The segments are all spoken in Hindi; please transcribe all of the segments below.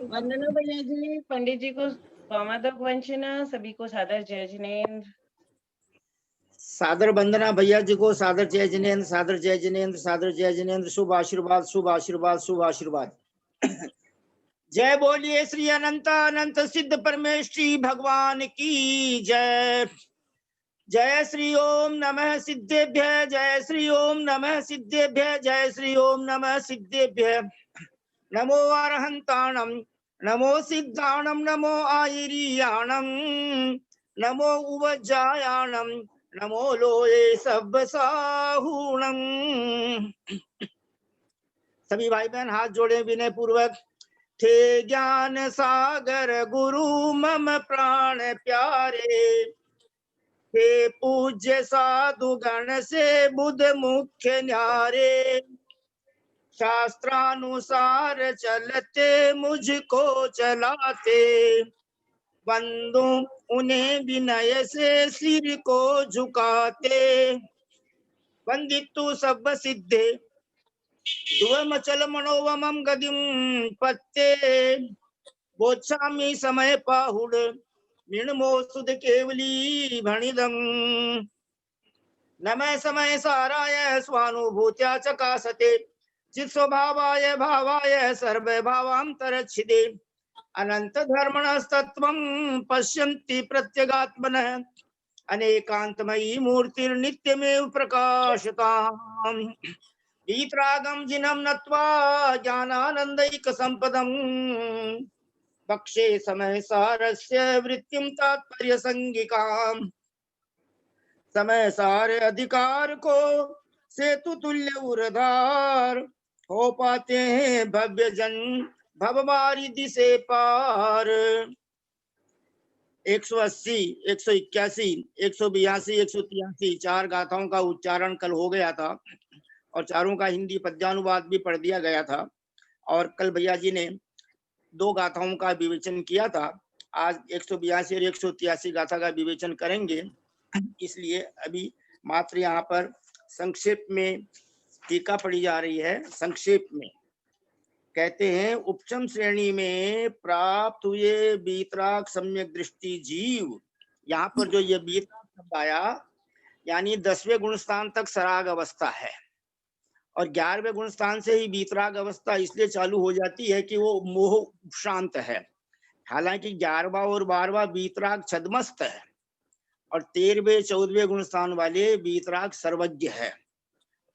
वंदना भैया जी, पंडित जी को पामादक वंचना, सभी को सादर जय जिनेन्द्र। सादर वंदना भैया जी को, सादर जय जिनेन्द्र, सादर जय जिनेन्द्र, सादर जय जिनेन्द्र। शुभ आशीर्वाद, शुभ आशीर्वाद, शुभ आशीर्वाद। जय बोलिए श्री अनंत अनंत सिद्ध परमेश्वरी भगवान की जय। जय श्री ओम नमः सिद्धेभ्य, जय श्री ओम नमः सिद्धेभ्य, जय श्री ओम नमः सिद्धेभ्य। नमो अरहंताणम, नमो सिद्धाणम, नमो आयरियाणम, नमो उवज्जायाणम, नमो लोये सब साहूणम। सभी भाई बहन हाथ जोड़े विनय पूर्वक। थे ज्ञान सागर गुरु मम प्राण प्यारे, हे पूज्य साधु गण से बुध मुख्य न्यारे, शास्त्रानुसार चलते मुझको चलाते, बंदू उन्हें विनय से सिर को झुकाते, वंदितु सब सिद्धे ध्रुवमचल मनोवमं गदिं पत्ते, बोच्छामि समय पाहुड निर्मोसुद केवली भणिदं। नमः समय साराय स्वानुभूत्या चकासते, चित् स्वभावाय भावाय सर्व भावांतरच्छिदे, अनंत धर्मणस्तत्वं पश्यन्ति प्रत्यगात्मनः, अनेकांतमयी मूर्तिर्नित्यमेव प्रकाशताम्। वीतरागं जिनं नत्वा ज्ञानानंदैक संपदं, पक्षे समय सारस्य वृत्तिं तात्पर्य संगिकाम्। समय सार अधिकार को सेतु तुल्य उरधार, हो पाते हैं भव्य जन भवमारिधि से पार। 180, 181, 182, 183 चार गाथाओं का उच्चारण कल हो गया था और चारों का हिंदी पद्यानुवाद भी पढ़ दिया गया था। और कल भैया जी ने 2 गाथाओं का विवेचन किया था। आज 182 और 183 गाथा का विवेचन करेंगे, इसलिए अभी मात्र यहाँ पर संक्षेप में टीका पढ़ी जा रही है। संक्षेप में कहते हैं, उपचम श्रेणी में प्राप्त हुए बीतराग सम्यक दृष्टि जीव। यहाँ पर जो ये बीतराग शब्द आया, यानी 10वें गुण स्थान तक सराग अवस्था है और 11वें गुण स्थान से ही बीतराग अवस्था इसलिए चालू हो जाती है कि वो मोह शांत है। हालांकि 11वां और 12वां बीतराग छद्मस्त है और 13वें 14वें गुण स्थान वाले बीतराग सर्वज्ञ है।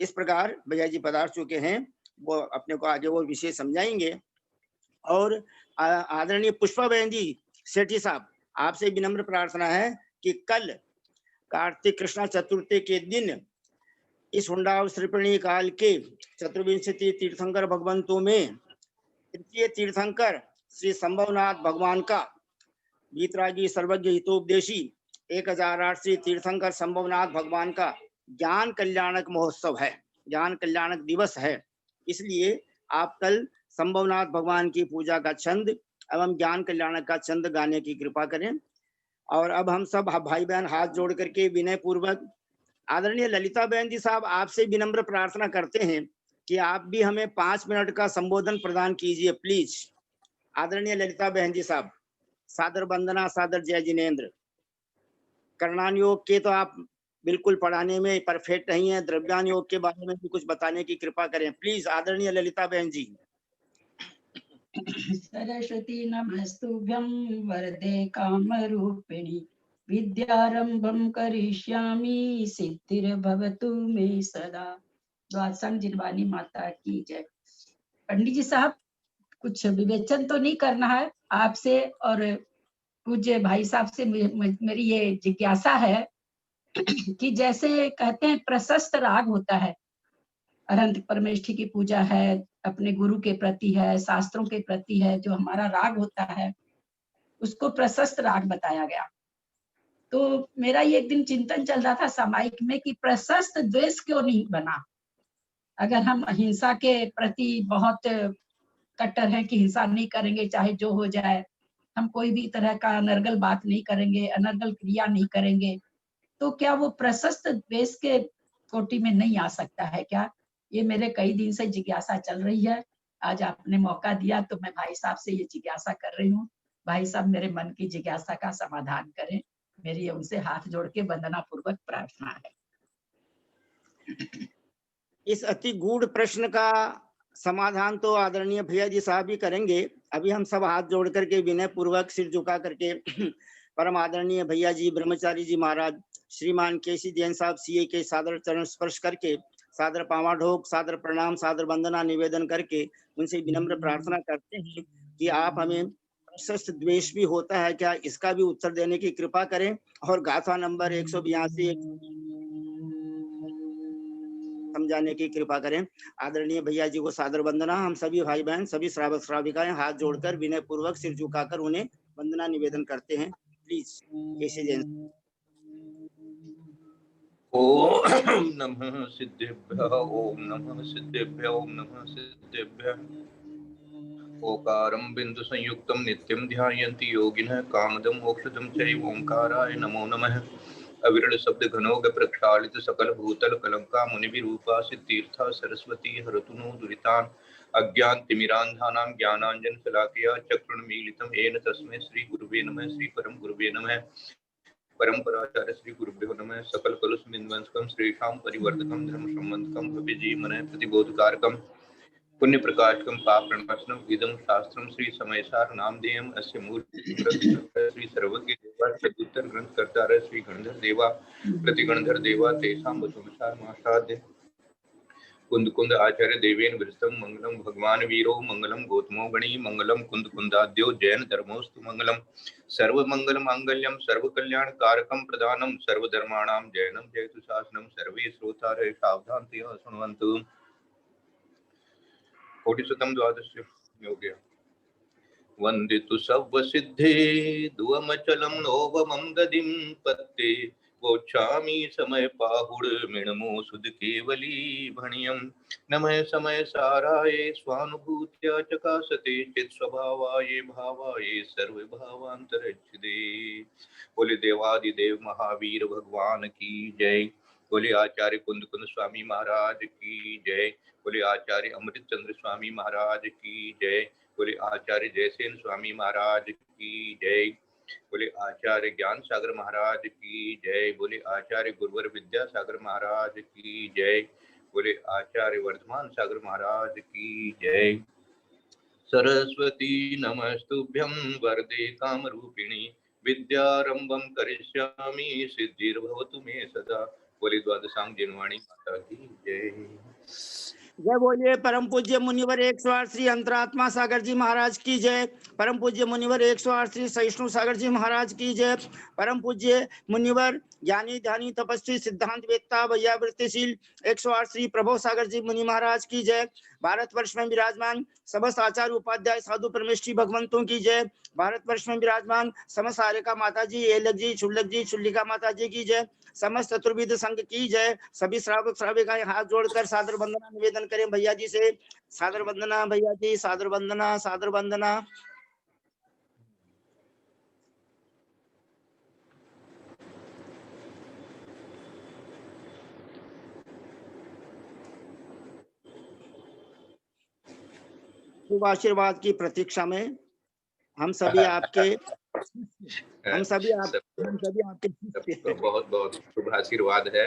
इस प्रकार भैया जी पधार चुके हैं, वो अपने को आगे वो विषय समझाएंगे। और आदरणीय पुष्पा बहन जी सेठी साहब, आपसे विनम्र प्रार्थना है कि कल कार्तिक कृष्णा चतुर्थी के दिन इस हुंडावसृपणी काल के चतुर्विंशति तीर्थंकर भगवंतों में तृतीय तीर्थंकर श्री संभवनाथ भगवान का बीतरागी सर्वज्ञ हितोपदेशी 1008 श्री तीर्थंकर संभवनाथ भगवान का ज्ञान कल्याणक महोत्सव है, ज्ञान कल्याणक दिवस है। इसलिए आप कल संभवनाथ भगवान की पूजा का छंद एवं ज्ञान कल्याणक का छंद गाने की कृपा करें। और अब हम सब भाई बहन हाथ जोड़ करके विनय पूर्वक आदरणीय ललिता बहन जी साहब, आपसे विनम्र प्रार्थना करते हैं कि आप भी हमें 5 मिनट का संबोधन प्रदान कीजिए प्लीज। आदरणीय ललिता बहन जी साहब, सादर वंदना, सादर जय जिनेन्द्र। कर्णान योग के तो आप बिल्कुल पढ़ाने में परफेक्ट नहीं है, द्रव्यान योग के बारे में भी कुछ बताने की कृपा करें प्लीज आदरणीय ललिता बहन जी। सरस्वती नमस्तुभ्यं वरदे कामरूपिणी, विद्यारंभं करिष्यामि सिद्धिर्भवतु मे सदा। द्वादशांग जिनवानी माता की जय। पंडित जी साहब, कुछ विवेचन तो नहीं करना है आपसे, और पूज्य भाई साहब से मेरी ये जिज्ञासा है कि जैसे कहते हैं प्रशस्त राग होता है, अनंत परमेष्ठी की पूजा है, अपने गुरु के प्रति है, शास्त्रों के प्रति है, जो हमारा राग होता है उसको प्रशस्त राग बताया गया। तो मेरा ये एक दिन चिंतन चल रहा था सामायिक में कि प्रशस्त द्वेष क्यों नहीं बना। अगर हम अहिंसा के प्रति बहुत कट्टर हैं कि हिंसा नहीं करेंगे चाहे जो हो जाए, हम कोई भी तरह का अनर्गल बात नहीं करेंगे, अनर्गल क्रिया नहीं करेंगे, तो क्या वो प्रशस्त द्वेष के कोटि में नहीं आ सकता है क्या? ये मेरे कई दिन से जिज्ञासा चल रही है। आज आपने मौका दिया तो मैं भाई साहब से ये जिज्ञासा कर रही हूँ। भाई साहब मेरे मन की जिज्ञासा का समाधान करें। मेरी उनसे हाथ जोड़ के वंदना पूर्वक प्रार्थना है। इस अति गूढ़ प्रश्न का समाधान तो आदरणीय भैया जी साहब ही करेंगे। अभी हम सब हाथ जोड़ करके विनय पूर्वक सिर झुका करके परम आदरणीय भैया जी ब्रह्मचारी जी महाराज श्रीमान केसी जैन साहब सीए के सादर चरण स्पर्श करके सादर पावा ढोक सादर प्रणाम सादर वंदना निवेदन करके उनसे विनम्र प्रार्थना करते हैं कि आप हमें प्रशस्त द्वेष भी होता है क्या, इसका भी उत्तर देने की कृपा करें और गाथा नंबर 182 समझाने की कृपा करें। आदरणीय भैया जी को सादर वंदना। हम सभी भाई बहन सभी श्रावक श्राविकाएं हाथ जोड़कर विनय पूर्वक सिर झुकाकर उन्हें वंदना निवेदन करते हैं। प्लीज केसी जैन। ओम नमः सिद्धेभ्यः ओम नमः सिद्धेभ्यः ओम नमः सिद्धेभ्यः। ओकारं बिंदु संयुक्तं नित्यं ध्यायन्ति योगिनः कामदं मोक्षदं चैव ओंकाराय नमो नमः। अविरल शब्द घनोग प्रक्षालित सकल भूतल कलंका मुनिविरूपा सिद्धीर्था सरस्वती हरतु नो दुरितान् अज्ञान तिमिरान्धानां ज्ञानांजन शलाकया चक्षुर्मीलितं येन तस्मै श्री गुरुवे नमः। श्री परम गुरुवे नमः। परंपराचार्य श्री गुरुभ्यो नमः। सकल कलुष विध्वंसकं श्रेषां परिवर्तकं धर्म संबंधकं भव्य जीवनः प्रतिबोधकारकं पुण्य प्रकाशकं पाप प्रणाशनम इदं शास्त्रम श्री समयसार नामधेयम् अस्य मूल ग्रंथ श्री सर्वज्ञ देवा सदुत्तर ग्रंथ कर्तार श्री गणधर देवा प्रतिगणधर देवा तेषां वचनसार मासाद्य कुंद कुंद आचार्य देवेन विरस्तम मंगलम भगवान वीरो मंगलम गौतमो गणी मंगलम कुंद कुंदाद्यो जैन धर्मोस्तु मंगलम सर्व मंगल मांगल्यम सर्व कल्याण कारकम प्रदानम सर्व धर्माणां जैनम जयतु शासनम सर्वे श्रोतारः सावधानतया शृण्वन्तु। कोटिशतम द्वादश योग्य वंदितु सव्वसिद्धे दुवमचलं नोवमं गदिं पत्ते वोच्छामि समय पाहुड मिणमो सुध केवली भणियं नमः समय साराय स्वानुभूत्या चकासते चित् स्वभावाय भावाय सर्व भावांतरच्छिदे। बोले देवादिदेव महावीर भगवान की जय। बोले आचार्य कुंद कुंद स्वामी महाराज की जय। बोले आचार्य अमृत चंद्र स्वामी महाराज की जय। बोले आचार्य जयसेन स्वामी महाराज की जय। बोले आचार्य ज्ञान सागर महाराज की जय। बोले आचार्य गुरुवर विद्यासागर महाराज की जय। बोले आचार्य वर्धमान सागर महाराज की जय। सरस्वती नमस्तुभ्यं वरदे कामरूपिणी विद्यारंभं करिष्यामि सिद्धिर्भवतु मे सदा। बोले द्वादशांग जिनवाणी माता की जय। जय बोलिए परम पूज्य मुनिवर 108 श्री अंतरात्मा सागर जी महाराज की जय। परम पूज्य मुनिवर 108 श्री सहिष्णु सागर जी महाराज की जय। परम पूज्य मुनिवर ज्ञानी ध्यानी तपस्वी सिद्धांत वेत्ता वैयावृत्तिशील 108 श्री प्रभो सागर जी मुनि महाराज की जय। भारतवर्ष में विराजमान समस्त आचार्य उपाध्याय साधु परमेष्ठी भगवंतों की जय। भारतवर्ष में विराजमान समस्त आर्यका माता जी एलक जी छुल्लक जी छुल्लिका माता जी की जय। समस्त चतुर्विद संघ की जय। सभी श्रावक श्राविकाएं हाथ जोड़कर सादर वंदना निवेदन करें भैया जी से। सादर वंदना भैया जी, सादर वंदना, सादर वंदना। शुभ आशीर्वाद की प्रतीक्षा में हम सभी आपके बहुत बहुत शुभ आशीर्वाद है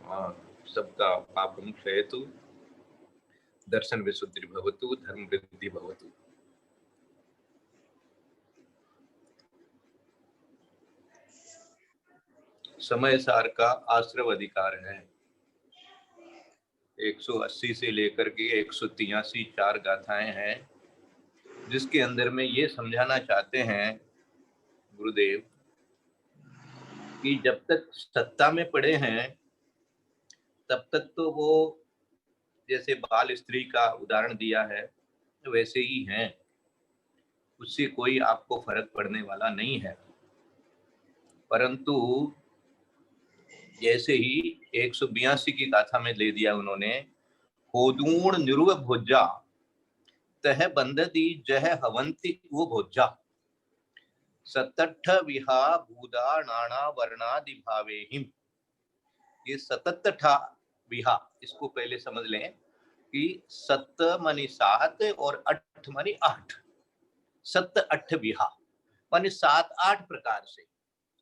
और सबका पाप क्षयतु दर्शन विशुद्धि भवतु धर्म वृद्धि भवतु। समय सार का आश्रव अधिकार है। 180 से लेकर के 183 चार गाथाएं हैं जिसके अंदर में ये समझाना चाहते हैं गुरुदेव कि जब तक सत्ता में पड़े हैं तब तक तो वो जैसे बाल स्त्री का उदाहरण दिया है वैसे ही हैं, उससे कोई आपको फर्क पड़ने वाला नहीं है। परंतु जैसे ही 182 की गाथा में ले दिया उन्होंने, होदूण निरुव भोज्जा तह बंदती जह हवंती वो भोज्जा सतठ विहा भूदा नाना वर्णादि भावे हिम। ये सतत्ठा विहा, इसको पहले समझ लें कि 7 मानी 7 और 8 मानी 8, 7 8 विहा मानी 7-8 प्रकार से।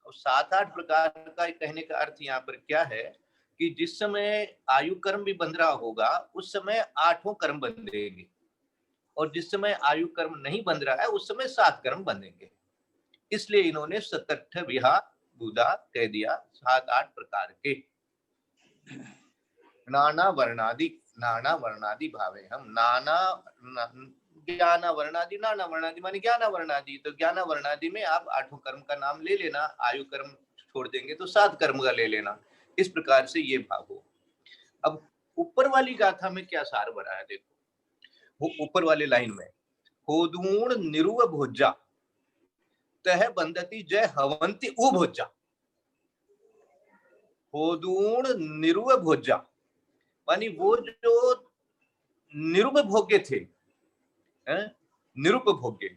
और 7-8 प्रकार का कहने का अर्थ यहाँ पर क्या है कि जिस समय आयु कर्म भी बंध रहा होगा उस समय 8 कर्म बंधेंगे, और जिस समय आयु कर्म नहीं बंध रहा है उस समय 7 कर्म बंधेंगे। इसलिए इन्होंने 7-8 विहा बुधा कह दिया, 7-8 प्रकार के। नाना वर्णादि भावे हम, नाना ज्ञान वर्णादि, नाना वर्णादि माने ज्ञान वर्णादि, तो ज्ञान वर्णादि में आप 8 कर्म का नाम ले लेना, आयु कर्म छोड़ देंगे तो 7 कर्म का ले लेना, इस प्रकार से ये भाव हो। अब ऊपर वाली गाथा में क्या सार भरा है देखो, वो ऊपर वाले लाइन में होदूण निरुव भोज्जा तह बंदती जय हवंती उ भोज्जा। होदूण निरुव भोज्जा मानी वो जो निरुपभोग्य थे, निरुपभोग्य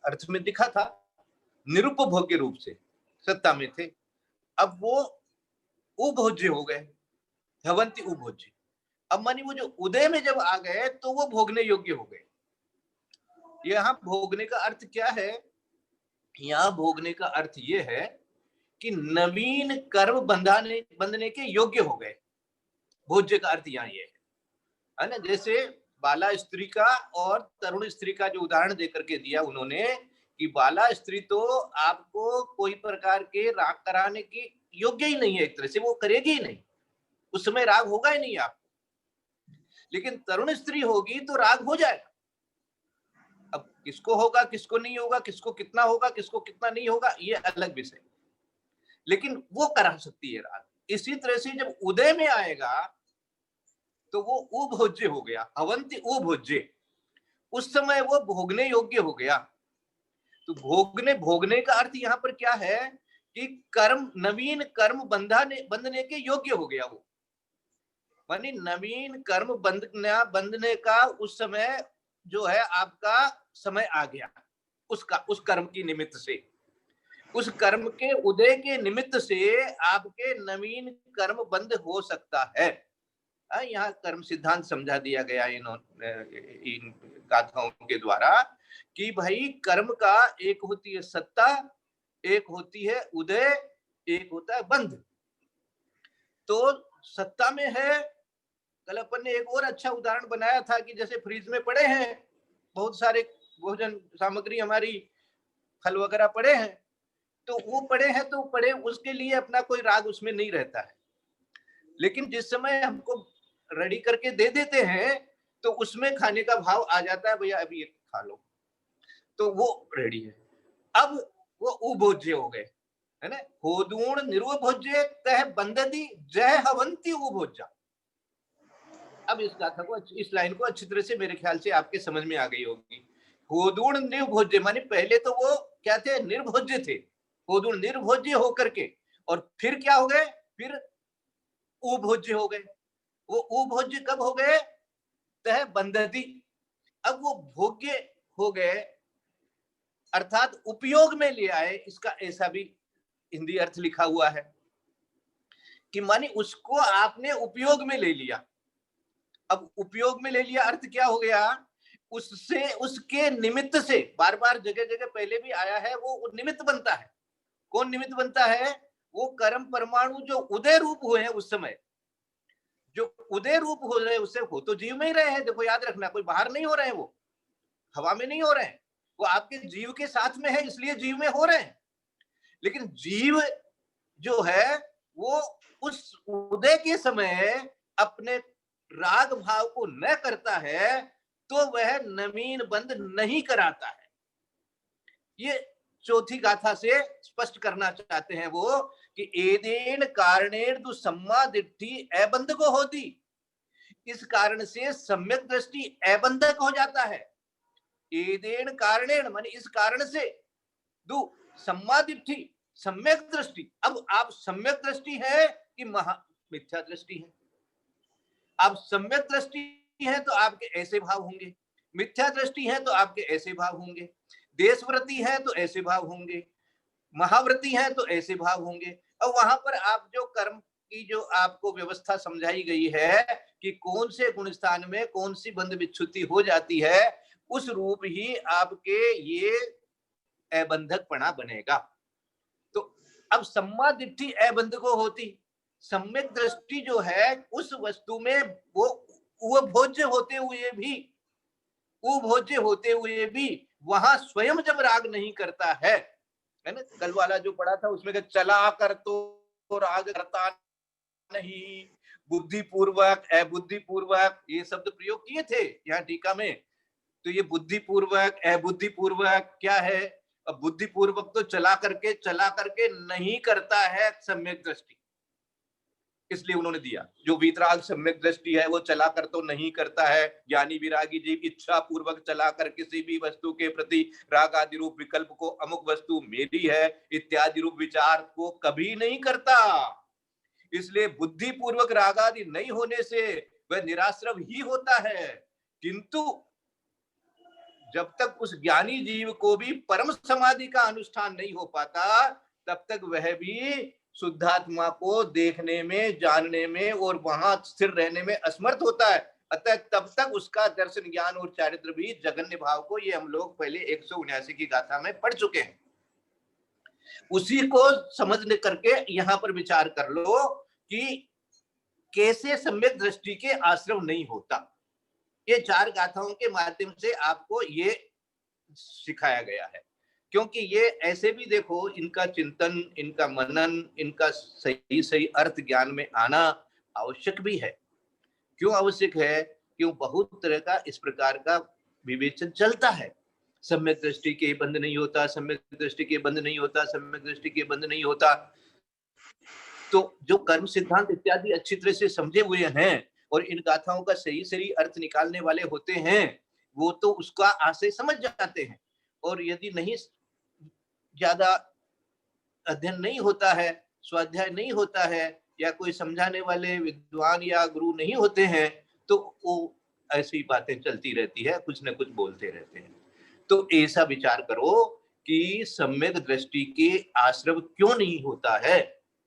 अर्थ में दिखा था, निरुपभोग्य रूप से सत्ता में थे, अब वो उभोज्य हो गए, हवंती उभोज्य। अब मानी वो जो उदय में जब आ गए तो वो भोगने योग्य हो गए। यहाँ भोगने का अर्थ क्या है, यहाँ भोगने का अर्थ ये है कि नवीन कर्म बंधने के योग्य हो गए। भोज्य का अर्थ यहाँ ये है ना, जैसे बाला स्त्री का और तरुण स्त्री का जो उदाहरण देकर के दिया उन्होंने कि बाला स्त्री तो आपको कोई प्रकार के राग कराने की योग्य ही नहीं है, एक तरह से वो करेगी ही नहीं, उस समय राग होगा ही नहीं आपको, लेकिन तरुण स्त्री होगी तो राग हो जाएगा। अब किसको होगा किसको नहीं होगा, किसको कितना होगा किसको कितना नहीं होगा, ये अलग विषय, लेकिन वो करा सकती है राग। इसी तरह से जब उदय में आएगा तो वो उभोज्य हो गया, अवंती उभोज्य, उस समय वो भोगने योग्य हो गया। तो भोगने का अर्थ यहाँ पर क्या है कि कर्म, नवीन कर्म बंधने के योग्य हो गया वो, मानी नवीन कर्म बंधने का उस समय जो है आपका समय आ गया, उस कर्म की निमित्त से, उस कर्म के उदय के निमित्त से आपके नवीन कर्म बंद हो सकता है। यहाँ कर्म सिद्धांत समझा दिया गया इन गाथाओं के द्वारा कि भाई कर्म का एक होती है सत्ता, एक होती है उदय, एक होता है बंध। तो सत्ता में है, कल अपन ने एक और अच्छा उदाहरण बनाया था कि जैसे फ्रिज में पड़े हैं बहुत सारे भोजन सामग्री, हमारी फल वगैरह पड़े हैं, तो वो पड़े हैं तो पड़े, उसके लिए अपना कोई राग उसमें नहीं रहता है, लेकिन जिस समय हमको रेडी करके दे देते हैं तो उसमें खाने का भाव आ जाता है, भैया अभी ये खा लो, तो वो रेडी है। अब वो उभोज्य हो गए, है ना, होदूण निरुभोज्य तह बंदती जय हवंती उभोज्या। अब इस गाथा को, इस लाइन को अच्छी तरह से मेरे ख्याल से आपके समझ में आ गई होगी। होदूण निर्भोज्य माने पहले तो वो क्या थे, निर्भोज्य थे, होदूण निर्भोज्य होकर के और फिर क्या हो गए, फिर उभोज्य हो गए। वो उभोज्य कब हो गए, तह बंदती, अब वो भोग्य हो गए अर्थात उपयोग में ले आए, इसका ऐसा भी हिंदी अर्थ लिखा हुआ है कि मानी उसको आपने उपयोग में ले लिया। अब उपयोग में ले लिया अर्थ क्या हो गया, उससे, उसके निमित्त से, बार बार जगह जगह पहले भी आया है, वो निमित्त बनता है। कौन निमित्त बनता है, वो कर्म परमाणु जो उदय रूप हुए हैं उस समय, जो उदय रूप हो रहे हैं उससे हो तो जीव में ही रहे हैं। देखो याद रखना, कोई बाहर नहीं हो रहे हैं, वो हवा में नहीं हो रहे हैं, वो आपके जीव के साथ में है, इसलिए जीव में हो रहे हैं। लेकिन जीव जो है वो उस उदय के समय अपने राग भाव को न करता है तो वह नवीन बंध नहीं कराता है। ये चौथी गाथा से स्पष्ट करना चाहते हैं वो कि एदेन कारणेन दु सम्मा दिट्ठी अबंध को होती, इस कारण से सम्यक दृष्टि अबंधक हो जाता है। एदेन कारणेन माने इस कारण से, दु सम्मा दिट्ठी सम्यक दृष्टि, अब आप सम्यक दृष्टि है कि मिथ्या दृष्टि है। आप सम्यक दृष्टि है तो आपके ऐसे भाव होंगे, मिथ्या दृष्टि है तो आपके ऐसे भाव होंगे, देशव्रती है तो ऐसे भाव होंगे, महाव्रती है तो ऐसे भाव होंगे। और वहां पर आप जो कर्म की जो आपको व्यवस्था समझाई गई है कि कौन से गुण स्थान में कौन सी बंध विच्छुति हो जाती है, उस रूप ही आपके ये अबंधकपणा बनेगा। तो अब सम्मा दिट्ठी अबंध को होती, सम्यक दृष्टि जो है उस वस्तु में वो भोज्य होते हुए भी वहां स्वयं जब राग नहीं करता है ना, कल वाला जो पढ़ा था उसमें चला कर तो राग करता नहीं, बुद्धिपूर्वक अबुद्धिपूर्वक ये शब्द प्रयोग किए थे यहाँ टीका में। तो ये बुद्धिपूर्वक अबुद्धिपूर्वक क्या है? अब बुद्धिपूर्वक तो चला करके नहीं करता है सम्यक दृष्टि, इसलिए उन्होंने दिया। जो वीतराग सम्यक दृष्टि है वो चला कर तो नहीं करता है। ज्ञानी विरागी जीव इच्छा पूर्वक चला कर किसी भी वस्तु के प्रति राग आदि रूप विकल्प को अमुक वस्तु मेरी है इत्यादि रूप विचार को कभी नहीं करता। इसलिए बुद्धि पूर्वक राग आदि नहीं होने से वह निराश्रव ही होता है। किंतु जब तक उस ज्ञानी जीव को भी परम समाधि का अनुष्ठान नहीं हो पाता, तब तक वह भी शुद्धात्मा को देखने में, जानने में और वहां स्थिर रहने में असमर्थ होता है। अतः तब तक उसका दर्शन, ज्ञान और चारित्र भी जगन्य भाव को, ये हम लोग पहले 179 की गाथा में पढ़ चुके हैं। उसी को समझने करके यहां पर विचार कर लो कि कैसे सम्यक दृष्टि के आश्रम नहीं होता। ये 4 गाथाओं के माध्यम से आपको ये सिखाया गया है, क्योंकि ये ऐसे भी देखो, इनका चिंतन, इनका मनन, इनका सही सही अर्थ ज्ञान में आना आवश्यक भी है। क्यों आवश्यक है? क्यों बहुत तरह का इस प्रकार का विवेचन चलता है। सम्यक दृष्टि के बंध नहीं होता, सम्यक दृष्टि के बंध नहीं होता, सम्यक दृष्टि के बंध नहीं होता। तो जो कर्म सिद्धांत इत्यादि अच्छी तरह से समझे हुए हैं और इन गाथाओं का सही सही अर्थ निकालने वाले होते हैं, वो तो उसका आशय समझ जाते हैं। और यदि नहीं, ज्यादा अध्ययन नहीं होता है, स्वाध्याय नहीं होता है, या कोई समझाने वाले विद्वान या गुरु नहीं होते हैं, तो वो ऐसी बातें चलती रहती है, कुछ न कुछ बोलते रहते हैं। तो ऐसा विचार करो कि सम्यक दृष्टि के आश्रव क्यों नहीं होता है,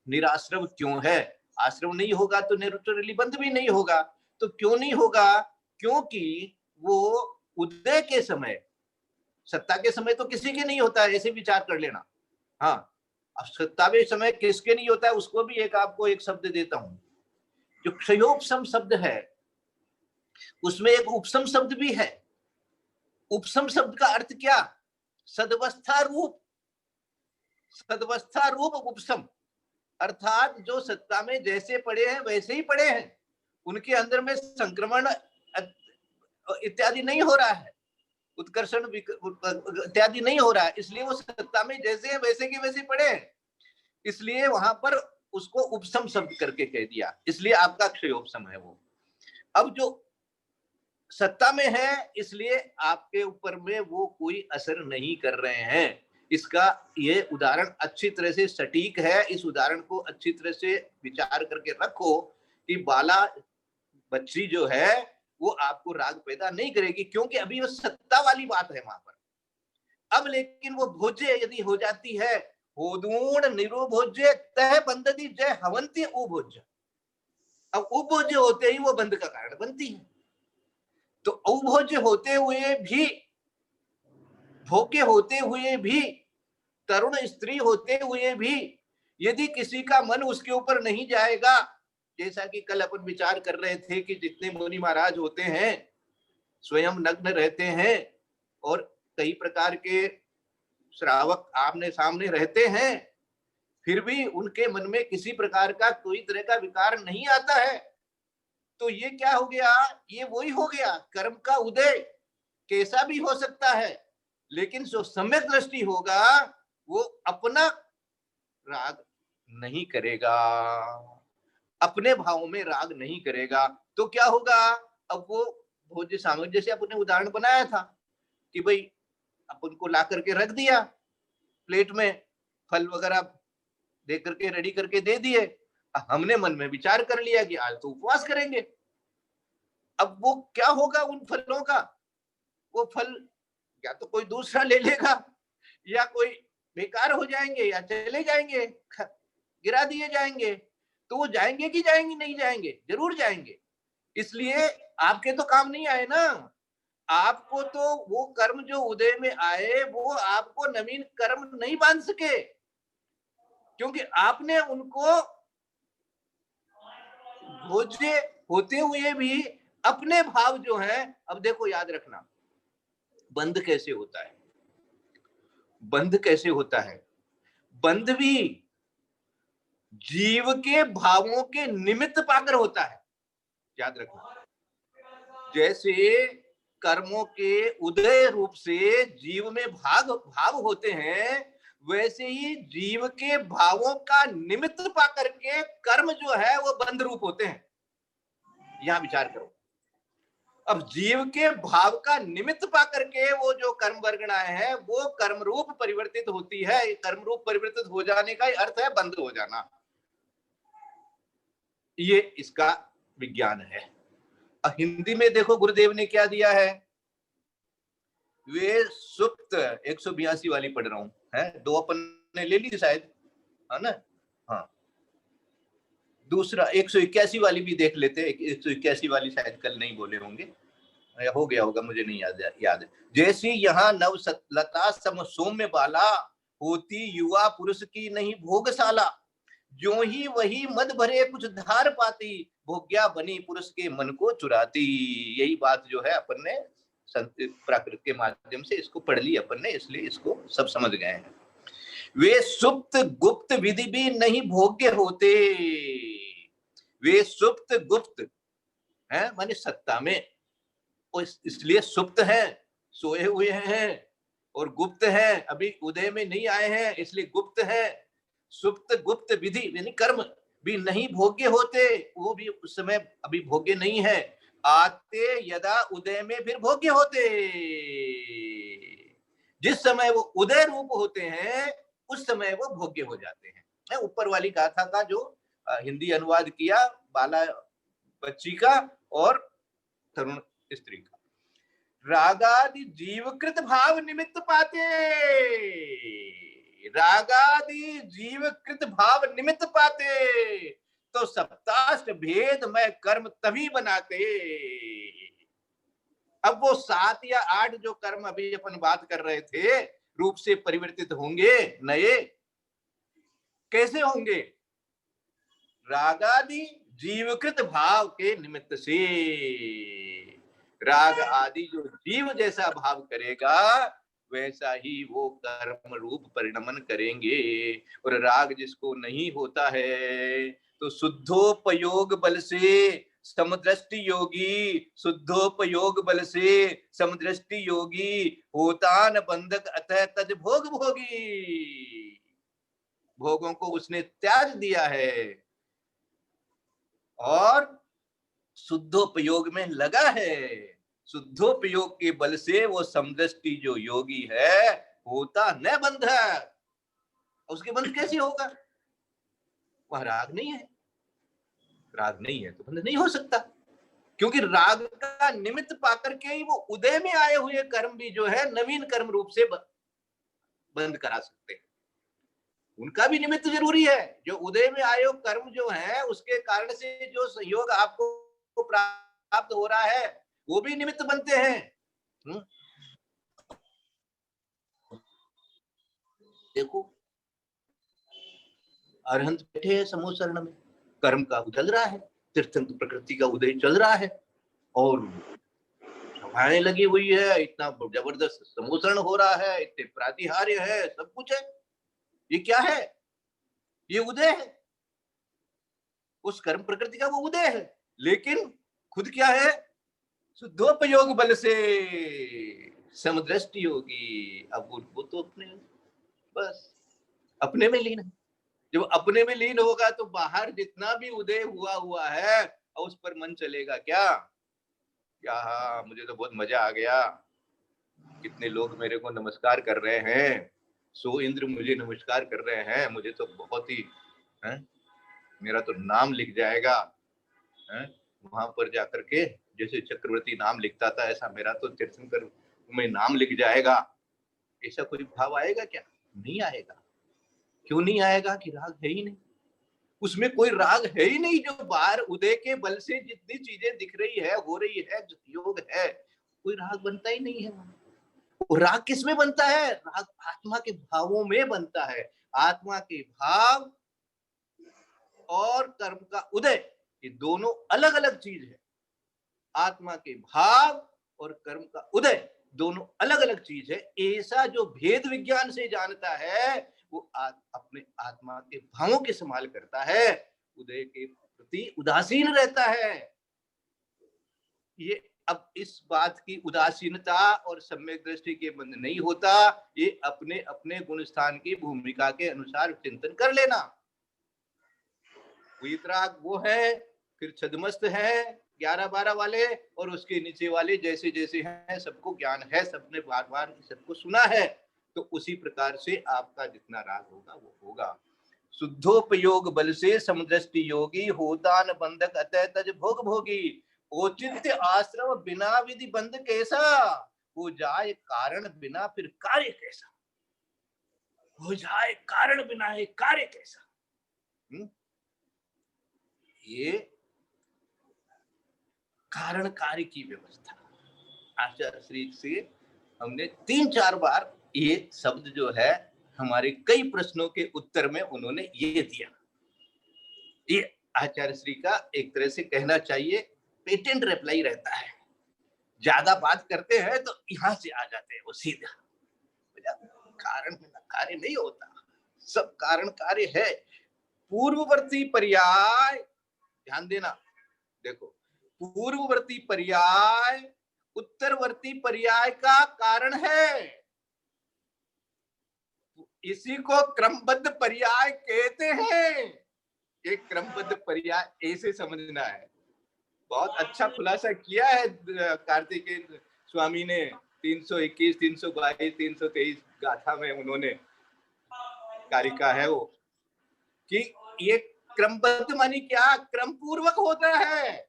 निराश्रव क्यों है। आश्रव नहीं होगा तो नेचुरली बंध भी नहीं होगा। तो क्यों नहीं होगा? क्योंकि वो उदय के समय, सत्ता के समय तो किसी के नहीं होता है, ऐसे विचार कर लेना। हाँ, अब सत्ता के समय किसके नहीं होता है, उसको भी आपको एक शब्द देता हूं। जो क्षयोपशम शब्द है, उसमें एक उपशम शब्द भी है। उपशम शब्द का अर्थ क्या? सदवस्था रूप, सदवस्था रूप उपशम, अर्थात जो सत्ता में जैसे पड़े हैं वैसे ही पड़े हैं, उनके अंदर में संक्रमण इत्यादि नहीं हो रहा है, उत्कर्षण इत्यादि नहीं हो रहा है, इसलिए वो सत्ता में जैसे है वैसे के वैसे पड़े हैं। इसलिए वहां पर उसको उपशम शब्द करके कह दिया, इसलिए आपका क्षयोपशम है वो। अब जो सत्ता में है, इसलिए आपके ऊपर में वो कोई असर नहीं कर रहे हैं। इसका ये उदाहरण अच्छी तरह से सटीक है। इस उदाहरण को अच्छी तरह से विचार करके रखो कि बाला बच्ची जो है वो आपको राग पैदा नहीं करेगी, क्योंकि अभी वो सत्ता वाली बात है वहां पर। अब लेकिन वो भोज्य यदि हो जाती है, होदूण निरुभोज्य तह बंदती जय हवंती उभोज्य। अब उभोज्य होते ही वो बंध का कारण बनती है। तो अभोज्य होते हुए भी, भोग्य होते हुए भी, तरुण स्त्री होते हुए भी, यदि किसी का मन उसके ऊपर नहीं जाएगा, जैसा कि कल अपन विचार कर रहे थे कि जितने मुनि महाराज होते हैं स्वयं नग्न रहते हैं और कई प्रकार के श्रावक आमने सामने रहते हैं, फिर भी उनके मन में किसी प्रकार का कोई तरह का विकार नहीं आता है, तो ये क्या हो गया? ये वही हो गया, कर्म का उदय कैसा भी हो सकता है, लेकिन जो सम्यक दृष्टि होगा वो अपना राग नहीं करेगा, अपने भाव में राग नहीं करेगा। तो क्या होगा? अब वो भोज्य सामग्री, जैसे अपने उदाहरण बनाया था कि भाई अपन को ला करके रख दिया प्लेट में, फल वगैरह दे करके रेडी करके दे दिए, हमने मन में विचार कर लिया कि आज तो उपवास करेंगे। अब वो क्या होगा उन फलों का? वो फल या तो कोई दूसरा ले लेगा, या कोई बेकार हो जाएंगे, या चले जाएंगे, गिरा दिए जाएंगे। तो वो जाएंगे कि जाएंगे नहीं जाएंगे, जरूर जाएंगे। इसलिए आपके तो काम नहीं आए ना, आपको तो वो कर्म जो उदय में आए वो आपको नवीन कर्म नहीं बांध सके, क्योंकि आपने उनको भोज्य होते हुए भी अपने भाव जो है, अब देखो याद रखना बंध कैसे होता है, बंध कैसे होता है, बंध भी जीव के भावों के निमित्त पाकर होता है, याद रखना। जैसे कर्मों के उदय रूप से जीव में भाव होते हैं, वैसे ही जीव के भावों का निमित्त पाकर के कर्म जो है वो बंध रूप होते हैं। यहां विचार करो, अब जीव के भाव का निमित्त पाकर के वो जो कर्म वर्गणाएं हैं वो कर्म रूप परिवर्तित होती है। कर्म रूप परिवर्तित हो जाने का अर्थ है बंध हो जाना, ये इसका विज्ञान है। हिंदी में देखो गुरुदेव ने क्या दिया है, वे सुप्त 182 वाली पढ़ रहा हूं, है दो अपन ने ले ली शायद, है ना, हाँ दूसरा 181 वाली भी देख लेते, 181 वाली शायद कल नहीं बोले होंगे, हो गया होगा मुझे नहीं याद है। जैसी यहाँ नव लता सम सौम्य बाला, होती युवा पुरुष की नहीं भोगशाला, जो ही वही मद भरे कुछ धार पाती, भोग्या बनी पुरुष के मन को चुराती। यही बात जो है अपन ने प्राकृत के माध्यम से इसको पढ़ ली अपन ने, इसलिए इसको सब समझ गए हैं। वे सुप्त गुप्त विधि भी नहीं भोग्य होते, वे सुप्त गुप्त है माने सत्ता में, और इसलिए सुप्त है, सोए हुए हैं, और गुप्त है अभी उदय में नहीं आए हैं इसलिए गुप्त है। सुप्त गुप्त विधि यानी कर्म भी नहीं भोग्य होते, वो भी उस समय अभी भोग्य नहीं है, आते यदा उदय में फिर भोग्य होते। जिस समय वो उदय रूप होते हैं उस समय वो भोग्य हो जाते हैं। ऊपर वाली गाथा का जो हिंदी अनुवाद किया बाला बच्ची का और तरुण स्त्री का, रागादि जीवकृत भाव निमित्त पाते, रागादि जीवकृत भाव निमित्त पाते, तो सप्ताष्ट भेद में कर्म तभी बनाते। अब वो 7 या 8 जो कर्म अभी अपन बात कर रहे थे रूप से परिवर्तित होंगे, नए कैसे होंगे, रागादि जीवकृत भाव के निमित्त से। राग आदि जो जीव जैसा भाव करेगा वैसा ही वो कर्म रूप परिणमन करेंगे, और राग जिसको नहीं होता है तो शुद्धोपयोग बल से समदृष्टि योगी, शुद्धोपयोग बल से समदृष्टि योगी, होता न बंधक अतः तज भोग भोगी। भोगों को उसने त्याग दिया है और शुद्धोपयोग में लगा है। शुद्धोपयोग के बल से वो समदृष्टि जो योगी है होता न बंध, उसके बंध कैसे होगा, वह राग नहीं है, राग नहीं है तो बंध नहीं हो सकता, क्योंकि राग का निमित्त पाकर के ही वो उदय में आए हुए कर्म भी जो है नवीन कर्म रूप से बंद करा सकते हैं। उनका भी निमित्त जरूरी है, जो उदय में आए कर्म जो है उसके कारण से जो सहयोग आपको प्राप्त हो रहा है वो भी निमित्त बनते हैं। देखो अरहंत बैठे हैं समूह शरण में, कर्म का चल रहा है, तीर्थंकर प्रकृति का उदय चल रहा है और सभाएं लगी हुई है, इतना जबरदस्त समूह शरण हो रहा है, इतने प्रातिहार्य है, सब कुछ है। ये क्या है, ये उदय है, उस कर्म प्रकृति का वो उदय है, लेकिन खुद क्या है, शुद्धोपयोग बल से समदृष्टि होगी। अब वो तो अपने बस अपने में लीन है, जब अपने में लीन होगा तो बाहर जितना भी उदय हुआ है उस पर मन चलेगा क्या, हाँ मुझे तो बहुत मजा आ गया, कितने लोग मेरे को नमस्कार कर रहे हैं, सो इंद्र मुझे नमस्कार कर रहे हैं, मुझे तो बहुत ही है? मेरा तो नाम लिख जाएगा है? वहां पर जाकर के जैसे चक्रवर्ती नाम लिखता था ऐसा मेरा तो तीर्थंकर में नाम लिख जाएगा, ऐसा कोई भाव आएगा क्या, नहीं आएगा। क्यों नहीं आएगा कि राग है ही नहीं, उसमें कोई राग है ही नहीं। जो बाहर उदय के बल से जितनी चीजें दिख रही है, हो रही है, योग है, कोई राग बनता ही नहीं है। और राग किस में बनता है? राग आत्मा के भावों में बनता है। आत्मा के भाव और कर्म का उदय, ये दोनों अलग अलग चीज है। आत्मा के भाव और कर्म का उदय दोनों अलग अलग चीज है। ऐसा जो भेद विज्ञान से जानता है वो अपने आत्मा के भावों के संभाल करता है, उदय के प्रति उदासीन रहता है। ये अब इस बात की उदासीनता और सम्यक दृष्टि के बंद नहीं होता, ये अपने अपने गुण स्थान की भूमिका के अनुसार चिंतन कर लेना। वीतराग वो है, फिर छदमस्त है 11-12 वाले, और उसके नीचे वाले जैसे जैसे हैं सबको ज्ञान है, सबने बार बार सबको सुना है, तो उसी प्रकार से आपका जितना राग होगा वो होगा। शुद्धोपयोग बल से समदृष्टि योगी, होता न बंधक अतः तज भोग भोगी। औचित्य आश्रम बिना विधि बंध कैसा, हो जाए कारण बिना फिर कार्य कैसा। हो जाए कारण बिना ये कार्य कैसा। ये कारण कार्य की व्यवस्था आचार्य श्री से हमने 3-4 बार ये शब्द जो है हमारे कई प्रश्नों के उत्तर में उन्होंने ये दिया। ये आचार्य श्री का एक तरह से कहना चाहिए पेटेंट रिप्लाई रहता है। ज्यादा बात करते हैं तो यहां से आ जाते हैं वो सीधा। कारण बिना कार्य नहीं होता, सब कारण कार्य है। पूर्ववर्ती पर्याय ध्यान देना, देखो पूर्ववर्ती पर्याय उत्तरवर्ती पर्याय का कारण है। इसी को क्रमबद्ध पर्याय कहते हैं। ये क्रमबद्ध पर्याय ऐसे समझना है। बहुत अच्छा खुलासा किया है कार्तिकेय स्वामी ने 321, 322, 323 गाथा में उन्होंने कारिका है वो, कि ये क्रमबद्ध मानी क्या, क्रम पूर्वक होता है।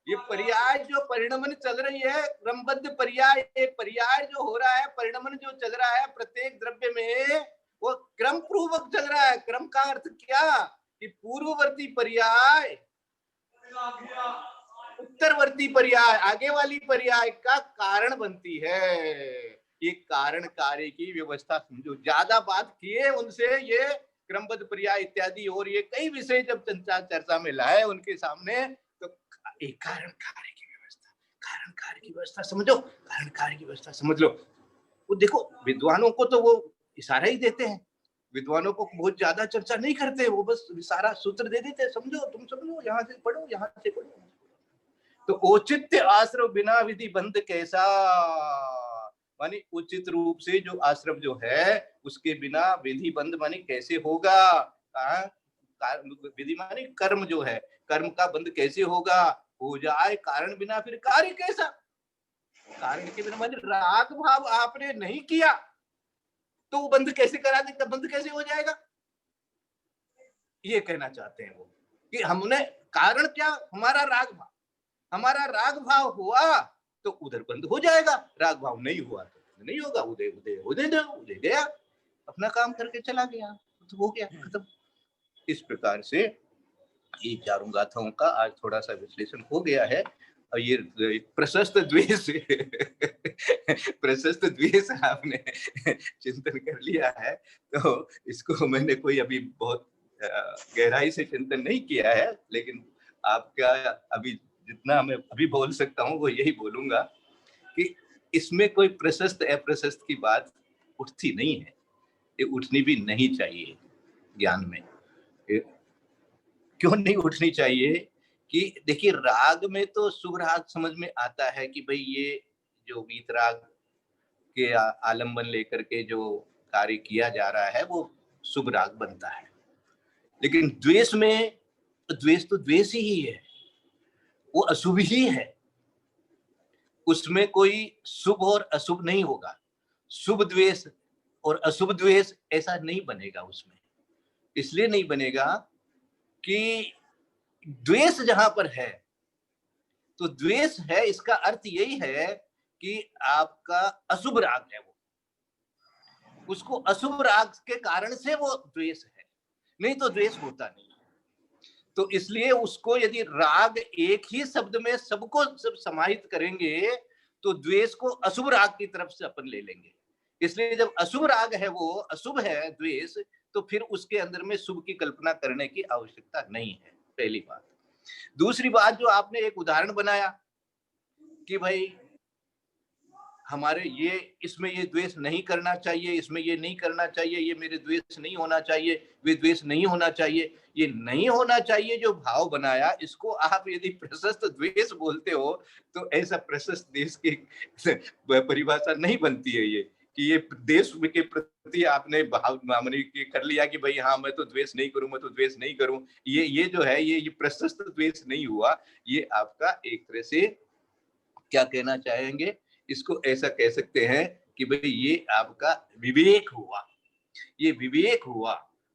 ये पर्याय जो परिणमन चल रही है, क्रमबद्ध पर्याय, पर्याय जो हो रहा है, परिणमन जो चल रहा है प्रत्येक द्रव्य में, वो क्रम पूर्वक चल रहा है। क्रम का अर्थ क्या कि पूर्ववर्ती पर्याय उत्तरवर्ती पर्याय आगे वाली पर्याय का कारण बनती है। ये कारण कार्य की व्यवस्था समझो। ज्यादा बात किए उनसे ये क्रमबद्ध पर्याय इत्यादि और ये कई विषय जब चर्चा में लाए उनके सामने, तो एक कारण कार्य की व्यवस्था, कारण कार्य की व्यवस्था समझो, कारण कार्य की व्यवस्था समझ लो। वो देखो विद्वानों को तो वो इशारा ही देते हैं, विद्वानों को बहुत ज्यादा चर्चा नहीं करते, वो बस सारा सूत्र दे देते हैं, समझो तुम समझो, यहाँ से पढ़ो, यहाँ से पढ़ो। तो औचित्य आश्रम बिना विधि बंध कैसा, मानी उचित रूप से जो आश्रम जो है उसके बिना विधि बंध मानी कैसे होगा। विधि मानी कर्म जो है, कर्म का बंध कैसे होगा। हो जाए कारण बिना फिर कार्य कैसा। कारण के बिना मानी राग भाव आपने नहीं किया तो वो बंध कैसे करा देगा, बंध कैसे हो जाएगा। ये कहना चाहते हैं वो कि हमने कारण क्या, हमारा राग भाव, हमारा राग भाव हुआ तो उधर बंद हो जाएगा, राग भाव नहीं हुआ तो नहीं होगा। उदय उदय उदय उदय गया, अपना काम करके चला गया, तो हो गया खत्म। इस प्रकार से ये चारों गाथाओं का आज थोड़ा सा विश्लेषण हो गया है। और ये प्रशस्त द्वेष प्रशस्त द्वेष आपने चिंतन कर लिया है, तो इसको मैंने कोई अभी बहुत गहराई से चिंतन नहीं किया है, लेकिन आपका अभी जितना मैं अभी बोल सकता हूँ वो यही बोलूंगा कि इसमें कोई प्रशस्त अप्रशस्त की बात उठती नहीं है, ये उठनी भी नहीं चाहिए ज्ञान में। क्यों नहीं उठनी चाहिए कि देखिए राग में तो शुभ राग समझ में आता है कि भाई ये जो वीतराग के आलम्बन लेकर के जो कार्य किया जा रहा है वो शुभ राग बनता है। लेकिन द्वेष में, द्वेष तो द्वेष ही है, वो अशुभ ही है, उसमें कोई शुभ और अशुभ नहीं होगा। शुभ द्वेष और अशुभ द्वेष ऐसा नहीं बनेगा उसमें। इसलिए नहीं बनेगा कि द्वेष जहां पर है तो द्वेष है, इसका अर्थ यही है कि आपका अशुभ राग है, वो उसको अशुभ राग के कारण से वो द्वेष है, नहीं तो द्वेष होता नहीं। तो इसलिए उसको यदि राग एक ही शब्द में सबको सब समाहित करेंगे तो द्वेष को अशुभ राग की तरफ से अपन ले लेंगे। इसलिए जब अशुभ राग है, वो अशुभ है द्वेष, तो फिर उसके अंदर में शुभ की कल्पना करने की आवश्यकता नहीं है, पहली बात। दूसरी बात, जो आपने एक उदाहरण बनाया कि भाई हमारे ये इसमें ये द्वेष नहीं करना चाहिए, इसमें ये नहीं करना चाहिए, ये मेरे द्वेष नहीं होना चाहिए, वे द्वेष नहीं होना चाहिए, ये नहीं होना चाहिए जो भाव बनाया, इसको आप यदि प्रशस्त द्वेष बोलते हो तो ऐसा प्रशस्त देश की परिभाषा नहीं बनती है ये, कि ये देश के प्रति आपने भाव मामने कर लिया कि भाई हाँ मैं तो द्वेष नहीं करूं, मैं तो द्वेष नहीं करूं। ये जो है ये प्रशस्त द्वेष नहीं हुआ, ये आपका एक तरह से क्या कहना चाहेंगे, इसको ऐसा कह सकते हैं कि भाई ये आपका विवेक हुआ, ये विवेक हुआ।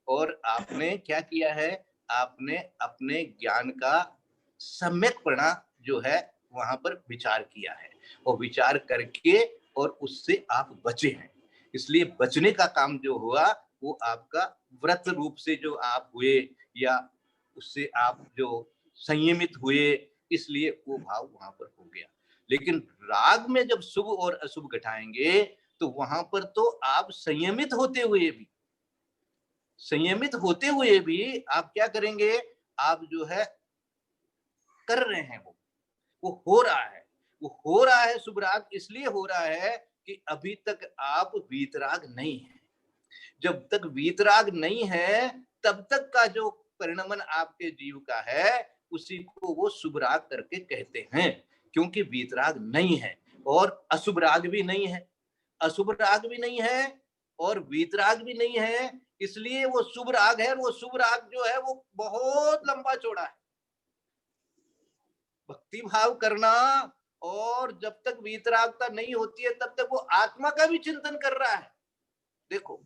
और आपने क्या किया है, आपने अपने ज्ञान का सम्यकपणा जो है वहां पर विचार किया है, और विचार करके और उससे आप बचे हैं। इसलिए बचने का काम जो हुआ वो आपका व्रत रूप से जो आप हुए, या उससे आप जो संयमित हुए, इसलिए वो भाव वहां पर हो गया। लेकिन राग में जब शुभ और अशुभ घटाएंगे तो वहां पर तो आप संयमित होते हुए भी आप क्या करेंगे, आप जो है कर रहे हैं, वो हो रहा है शुभ राग इसलिए हो रहा है कि अभी तक आप वीतराग नहीं है। जब तक वीतराग नहीं है तब तक का जो परिणमन आपके जीव का है उसी को वो शुभ राग करके कहते हैं, क्योंकि वीतराग नहीं है और अशुभ राग भी नहीं है, अशुभ राग भी नहीं है और वीतराग भी नहीं है। इसलिए वो शुभ राग है, वो शुभ राग जो है वो बहुत लंबा चौड़ा है। भक्ति भाव करना, और जब तक वीतरागता नहीं होती है तब तक वो आत्मा का भी चिंतन कर रहा है। देखो,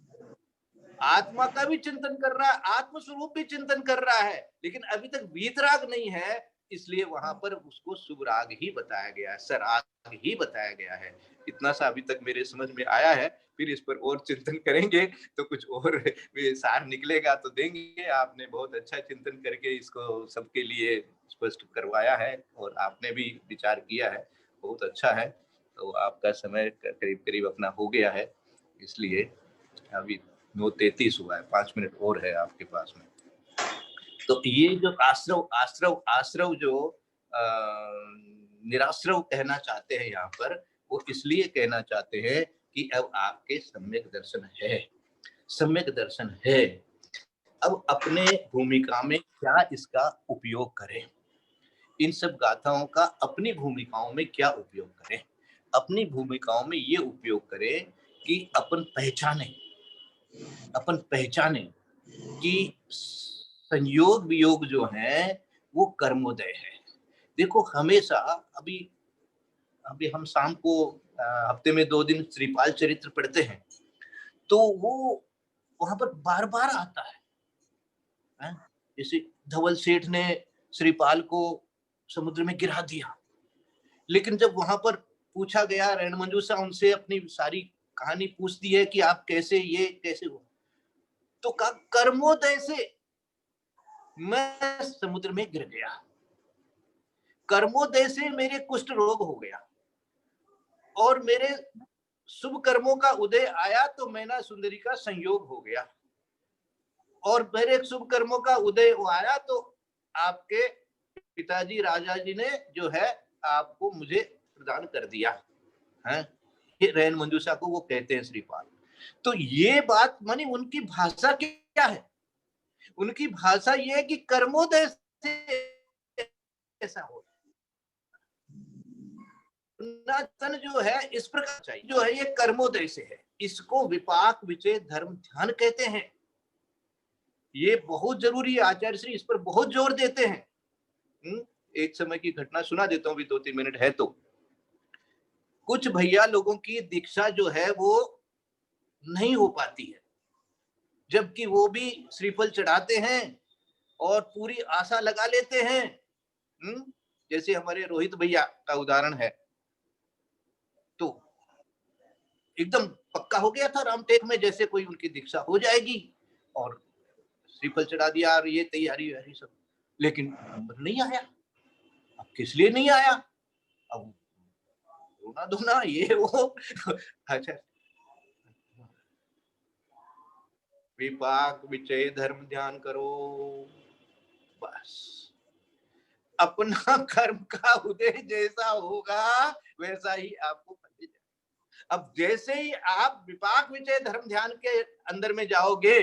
आत्मा का भी चिंतन कर रहा है, आत्मस्वरूप भी चिंतन कर रहा है, लेकिन अभी तक वीतराग नहीं है, इसलिए वहां पर उसको शुभ राग ही बताया गया है, सराग ही बताया गया है। इतना सा अभी तक मेरे समझ में आया है, फिर इस पर और चिंतन करेंगे तो कुछ और सार निकलेगा तो देंगे। आपने बहुत अच्छा चिंतन करके इसको सबके लिए स्पष्ट करवाया है और आपने भी विचार किया है, बहुत अच्छा है। तो आपका समय करीब करीब अपना हो गया है, इसलिए अभी 9:33 हुआ है, 5 मिनट और है आपके पास में। तो ये जो आश्रव जो निराश्रव कहना चाहते हैं यहाँ पर, वो इसलिए कहना चाहते हैं कि अब आपके सम्यक दर्शन है, अब अपने भूमिका में क्या इसका उपयोग करें, इन सब गाथाओं का अपनी भूमिकाओं में क्या उपयोग करें। अपनी भूमिकाओं में ये उपयोग करें कि अपन पहचाने कि संयोग वियोग जो है वो कर्मोदय है। देखो, हमेशा अभी हम शाम को हफ्ते में 2 दिन श्रीपाल चरित्र पढ़ते हैं, तो वो वहां पर बार बार आता है। जैसे धवल सेठ ने श्रीपाल को समुद्र में गिरा दिया, लेकिन जब वहां पर पूछा गया, रण मंजूषा उनसे अपनी सारी कहानी पूछती है कि आप कैसे हुआ, तो कहा कर्मोदय से मैं समुद्र में गिर गया, कर्मोदय से मेरे कुष्ठ रोग हो गया, और मेरे शुभ कर्मों का उदय आया तो मैना सुंदरी का संयोग हो गया, और मेरे शुभ कर्मों का उदय आया तो आपके पिताजी राजा जी ने जो है आपको मुझे प्रदान कर दिया है। ये रैन मंजूषा को वो कहते हैं श्रीपाल। तो ये बात मानी उनकी भाषा क्या है, उनकी भाषा ये है कि कर्मोदय से ऐसा हो, जो है इस प्रकार चाहिए, जो है ये कर्मोदय से है, इसको विपाक विचय धर्म ध्यान कहते हैं। ये बहुत जरूरी है, आचार्य श्री इस पर बहुत जोर देते हैं। एक समय की घटना सुना देता हूँ, भी 2-3 मिनट है तो। कुछ भैया लोगों की दीक्षा जो है वो नहीं हो पाती है, जबकि वो भी श्रीफल चढ़ाते हैं और पूरी आशा लगा लेते हैं। जैसे हमारे रोहित भैया का उदाहरण है, तो एकदम पक्का हो गया था रामटेक में जैसे कोई उनकी दीक्षा हो जाएगी, और श्रीफल चढ़ा दिया और ये तैयारी सब। लेकिन नंबर नहीं आया। अब किस लिए नहीं आया? अब रोना धोना ये वो। अच्छा, विपाक विचय धर्म ध्यान करो, बस अपना कर्म का उदय जैसा होगा वैसा ही आपको फल जाएगा। अब जैसे ही आप विपाक विचय धर्म ध्यान के अंदर में जाओगे,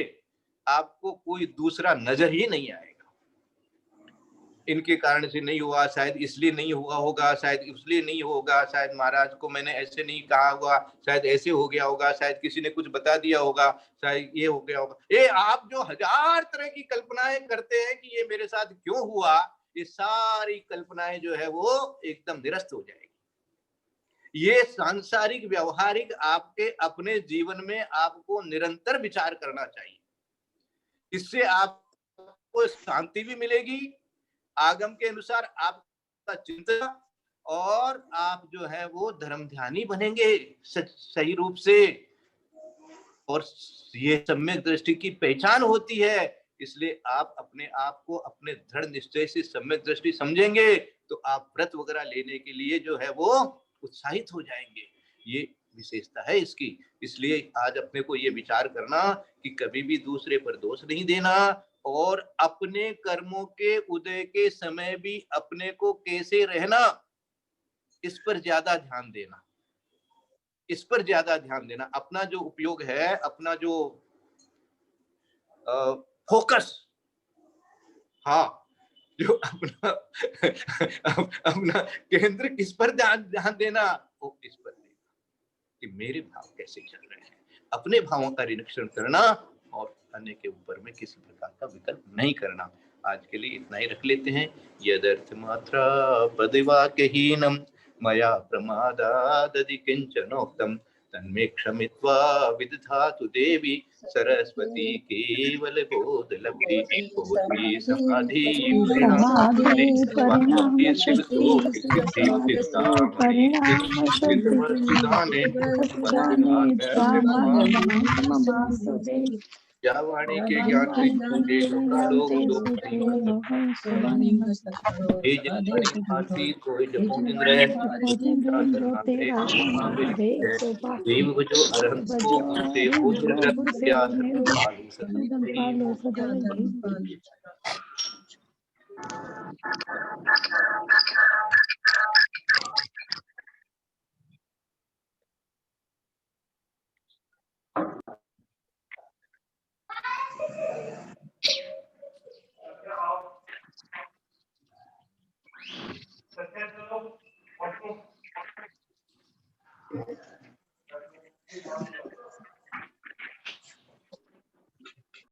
आपको कोई दूसरा नजर ही नहीं आएगा। इनके कारण से नहीं हुआ, शायद इसलिए नहीं हुआ होगा, शायद इसलिए नहीं होगा, शायद महाराज को मैंने ऐसे नहीं कहा होगा, शायद ऐसे हो गया होगा, शायद किसी ने कुछ बता दिया होगा, शायद ये हो गया होगा। ये आप जो हजार तरह की कल्पनाएं करते हैं कि ये मेरे साथ क्यों हुआ, ये सारी कल्पनाएं जो है वो एकदम निरस्त हो जाएगी। ये सांसारिक व्यवहारिक आपके अपने जीवन में आपको निरंतर विचार करना चाहिए। इससे आपको शांति भी मिलेगी, आगम के अनुसार आपका चिंतन, और आप जो है वो धर्म ध्यानी बनेंगे सही रूप से। और ये सम्यक दृष्टि की पहचान होती है, इसलिए आप अपने आप को अपने दृढ़ निश्चय से सम्यक दृष्टि समझेंगे तो आप व्रत वगैरह लेने के लिए जो है वो उत्साहित हो जाएंगे। ये विशेषता है इसकी। इसलिए आज अपने को ये विचार करना कि कभी भी दूसरे पर दोष नहीं देना, और अपने कर्मों के उदय के समय भी अपने को कैसे रहना, इस पर ज्यादा ध्यान देना, इस पर ज्यादा ध्यान देना। अपना जो उपयोग है, अपना जो फोकस, हाँ, जो अपना अपना केंद्र किस पर ध्यान देना, वो इस पर देना कि मेरे भाव कैसे चल रहे हैं। अपने भावों का निरीक्षण करना और अन्य के ऊपर में किसी प्रकार का विकल्प नहीं करना। आज के लिए इतना ही रख लेते हैं। यदर्थ मात्रा पदिवाक्यहीनम मया प्रमादादि किंचनोक्तम तन्मे क्षमित्वा विदधातु देवी सरस्वती केवल बोध लब्धि बोधि समाधि परिणाम सिद्धि क्या वाणी के ज्ञान से लोग कोई देव जो अरहंत को उनसे